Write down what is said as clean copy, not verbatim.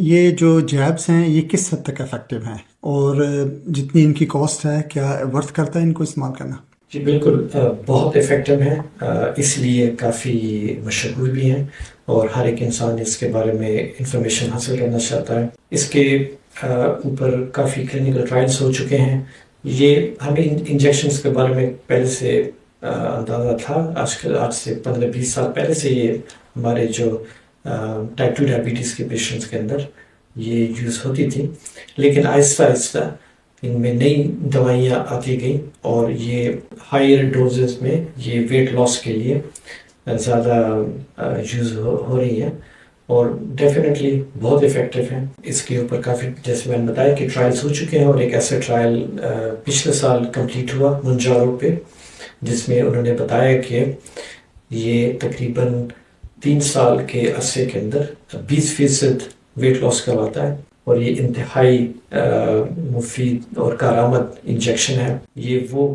یہ جو جیبس ہیں یہ کس حد تک افیکٹو ہیں اور جتنی ان کی کاسٹ ہے کیا ورتھ کرتا ہے ان کو استعمال کرنا؟ جی بالکل، بہت افیکٹو ہیں، اس لیے کافی مشہور بھی ہیں اور ہر ایک انسان اس کے بارے میں انفارمیشن حاصل کرنا چاہتا ہے۔ اس کے اوپر کافی کلینکل ٹرائلز ہو چکے ہیں۔ یہ ہمیں انجیکشنز کے بارے میں پہلے سے اندازہ تھا، آج سے 15-20 سال پہلے سے یہ ہمارے جو ٹائپ 2 ڈائبٹیز کے پیشنٹس کے اندر یہ یوز ہوتی تھی، لیکن آہستہ آہستہ ان میں نئی دوائیاں آتی گئیں اور یہ ہائر ڈوزز میں یہ ویٹ لاس کے لیے زیادہ یوز ہو رہی ہیں اور ڈیفینیٹلی بہت افیکٹو ہیں۔ اس کے اوپر کافی، جیسے میں نے بتایا کہ ٹرائلز ہو چکے ہیں، اور ایک ایسا ٹرائل پچھلے سال کمپلیٹ ہوا منجارو پہ، جس میں انہوں نے بتایا کہ یہ تقریباً 3 سال کے عرصے کے اندر 20% ویٹ لاس کرواتا ہے، اور یہ انتہائی مفید اور کارآمد انجیکشن ہے۔ یہ وہ